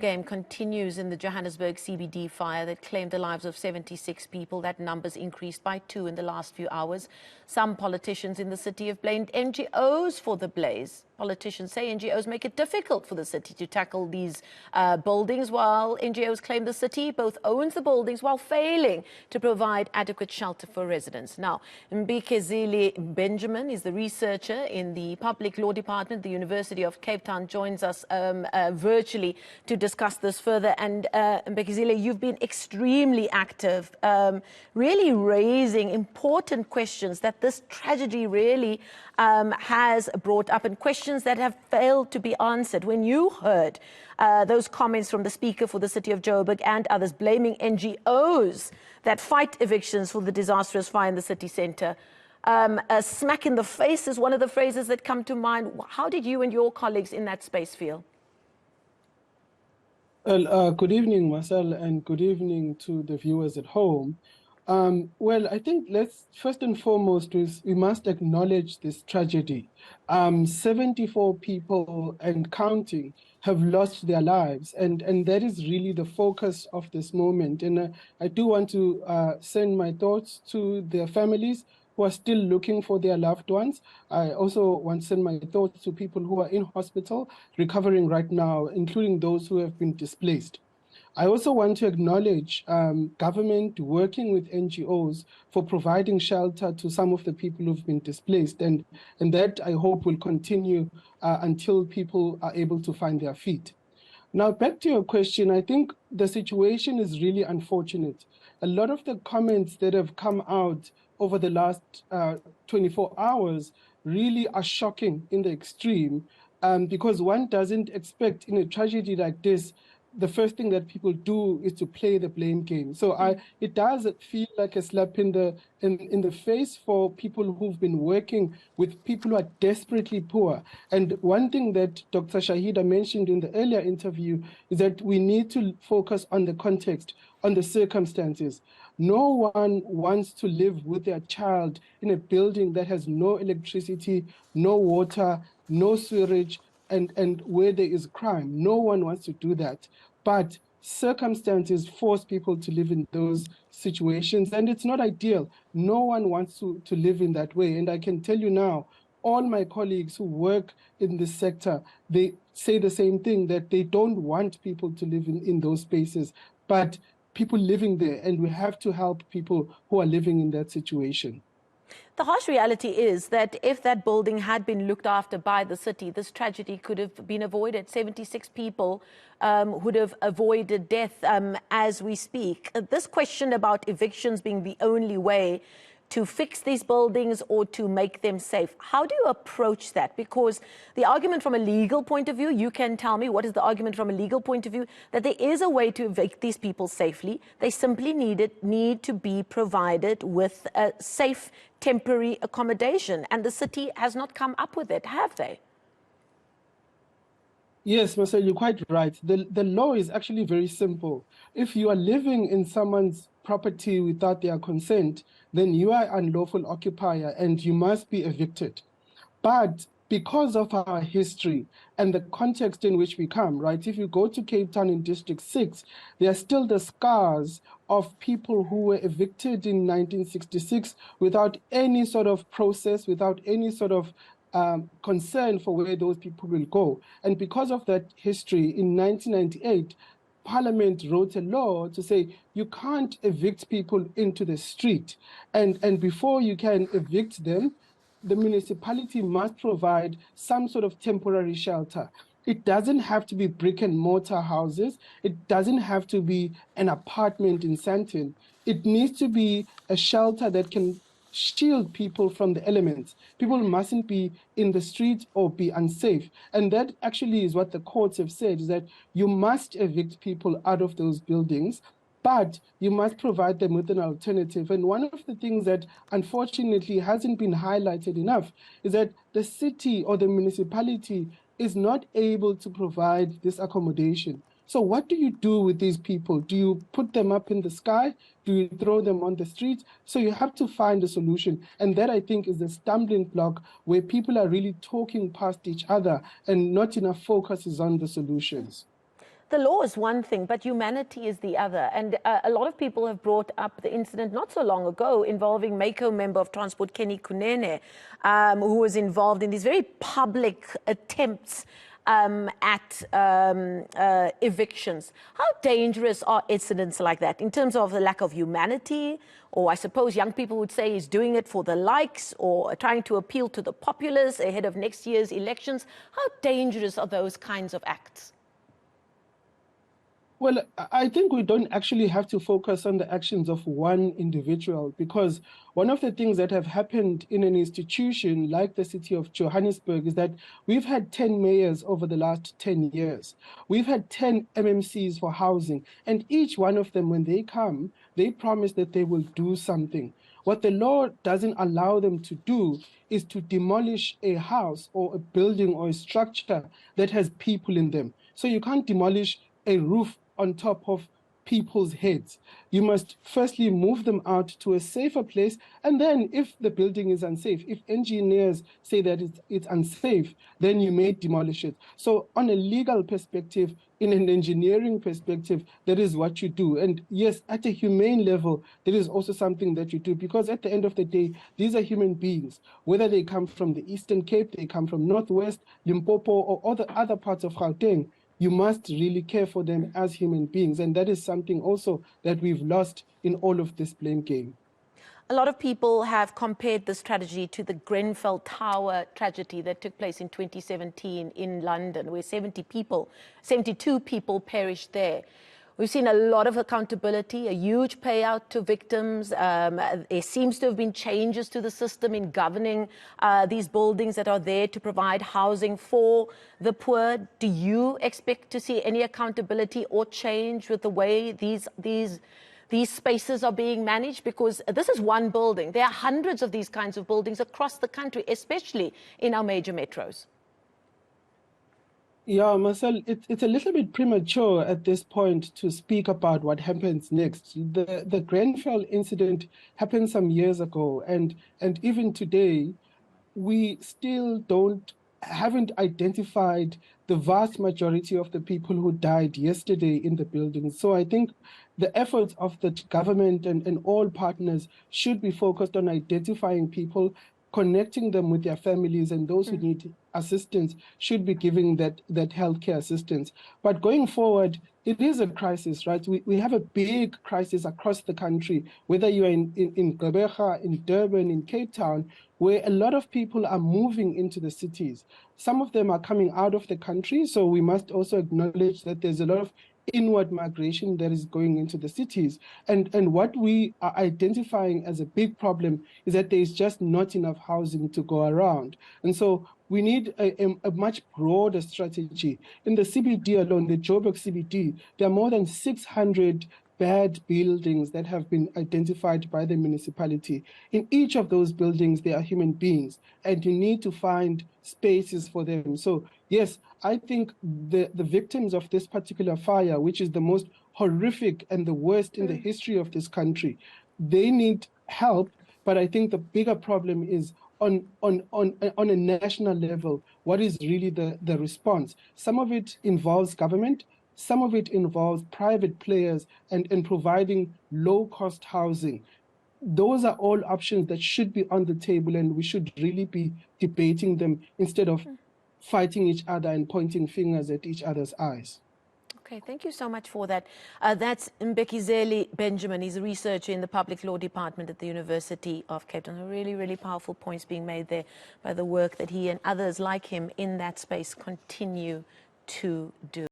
Game continues in the Johannesburg CBD fire that claimed the lives of 76 people. That number's increased by 2 in the last few hours. Some politicians in the city have blamed NGOs for the blaze. Politicians say NGOs make it difficult for the city to tackle these buildings, while NGOs claim the city both owns the buildings while failing to provide adequate shelter for residents. Now, Mbekezeli Benjamin is the researcher in the Public Law Department, the University of Cape Town, joins us virtually to discuss this further. And Mbekezeli, you've been extremely active, really raising important questions that this tragedy really has brought up, and questions that have failed to be answered. When you heard those comments from the Speaker for the City of Joburg and others blaming NGOs that fight evictions for the disastrous fire in the city centre, a smack in the face is one of the phrases that come to mind. How did you and your colleagues in that space feel? Well, good evening, Marcel, and good evening to the viewers at home. Well, I think let's first and foremost we must acknowledge this tragedy. 74 people and counting have lost their lives, and that is really the focus of this moment. And I do want to send my thoughts to their families who are still looking for their loved ones. I also want to send my thoughts to people who are in hospital recovering right now, including those who have been displaced. I also want to acknowledge government working with NGOs for providing shelter to some of the people who've been displaced, and that I hope will continue until people are able to find their feet. Now, back to your question, I think the situation is really unfortunate. A lot of the comments that have come out over the last 24 hours really are shocking in the extreme, because one doesn't expect in a tragedy like this, the first thing that people do is to play the blame game. So it does feel like a slap in the face for people who've been working with people who are desperately poor. And one thing that Dr. Shahida mentioned in the earlier interview is that we need to focus on the context, on the circumstances. No one wants to live with their child in a building that has no electricity, no water, no sewerage, and where there is crime. No one wants to do that. But circumstances force people to live in those situations, and it's not ideal. No one wants to live in that way. And I can tell you now, all my colleagues who work in this sector, they say the same thing, that they don't want people to live in those spaces, but people living there, and we have to help people who are living in that situation. The harsh reality is that if that building had been looked after by the city, this tragedy could have been avoided. 76 people would have avoided death as we speak. This question about evictions being the only way to fix these buildings or to make them safe, how do you approach that? Because the argument from a legal point of view, you can tell me what is the argument from a legal point of view, that there is a way to evict these people safely. They simply need to be provided with a safe temporary accommodation, and the city has not come up with it, have they? Yes, Marcel, you're quite right. The law is actually very simple. If you are living in someone's property without their consent, then you are an unlawful occupier and you must be evicted. But because of our history and the context in which we come, right? If you go to Cape Town in District 6, there are still the scars of people who were evicted in 1966 without any sort of process, without any sort of concern for where those people will go. And because of that history, in 1998, Parliament wrote a law to say you can't evict people into the street. And before you can evict them, the municipality must provide some sort of temporary shelter. It doesn't have to be brick and mortar houses. It doesn't have to be an apartment in Sandton. It needs to be a shelter that can shield people from the elements. People mustn't be in the street or be unsafe. And that actually is what the courts have said, is that you must evict people out of those buildings, but you must provide them with an alternative. And one of the things that unfortunately hasn't been highlighted enough is that the city or the municipality is not able to provide this accommodation. So what do you do with these people? Do you put them up in the sky? Do you throw them on the street? So you have to find a solution. And that, I think, is the stumbling block where people are really talking past each other and not enough focus is on the solutions. the law is one thing, but humanity is the other. And a lot of people have brought up the incident not so long ago involving Mako member of Transport Kenny Kunene, who was involved in these very public attempts at evictions. How dangerous are incidents like that in terms of the lack of humanity? Or I suppose young people would say he's doing it for the likes or trying to appeal to the populace ahead of next year's elections. How dangerous are those kinds of acts? Well, I think we don't actually have to focus on the actions of one individual, because one of the things that have happened in an institution like the city of Johannesburg is that we've had 10 mayors over the last 10 years. We've had 10 MMCs for housing, and each one of them, when they come, they promise that they will do something. What the law doesn't allow them to do is to demolish a house or a building or a structure that has people in them. So you can't demolish a roof on top of people's heads. You must firstly move them out to a safer place, and then if the building is unsafe, if engineers say that it's unsafe, then you may demolish it. So on a legal perspective, in an engineering perspective, that is what you do. And yes, at a humane level, there is also something that you do, because at the end of the day, these are human beings, whether they come from the Eastern Cape, they come from Northwest, Limpopo, or other parts of Gauteng. You must really care for them as human beings. And that is something also that we've lost in all of this blame game. A lot of people have compared this tragedy to the Grenfell Tower tragedy that took place in 2017 in London, where 72 people perished there. We've seen a lot of accountability, a huge payout to victims. There seems to have been changes to the system in governing these buildings that are there to provide housing for the poor. Do you expect to see any accountability or change with the way these spaces are being managed? Because this is one building. There are hundreds of these kinds of buildings across the country, especially in our major metros. Yeah, Marcel, it's a little bit premature at this point to speak about what happens next. The Grenfell incident happened some years ago, and even today, we still haven't identified the vast majority of the people who died yesterday in the building. So I think the efforts of the government and all partners should be focused on identifying people, connecting them with their families, and those who need assistance should be giving that healthcare assistance. But going forward, it is a crisis, right? We have a big crisis across the country, whether you are in Gqeberha, in Durban, in Cape Town, where a lot of people are moving into the cities. Some of them are coming out of the country, so we must also acknowledge that there's a lot of inward migration that is going into the cities. And what we are identifying as a big problem is that there is just not enough housing to go around. And so we need a much broader strategy. In the CBD alone, the Joburg CBD, there are more than 600 bad buildings that have been identified by the municipality. In each of those buildings, there are human beings, and you need to find spaces for them. So yes, I think the victims of this particular fire, which is the most horrific and the worst in the history of this country, they need help. But I think the bigger problem is on a national level, what is really the response? Some of it involves government, some of it involves private players and providing low-cost housing. Those are all options that should be on the table, and we should really be debating them instead of fighting each other and pointing fingers at each other's eyes. Okay, thank you so much for that. That's Mbekezeli Benjamin. He's a researcher in the Public Law Department at the University of Cape Town. Really, really powerful points being made there by the work that he and others like him in that space continue to do.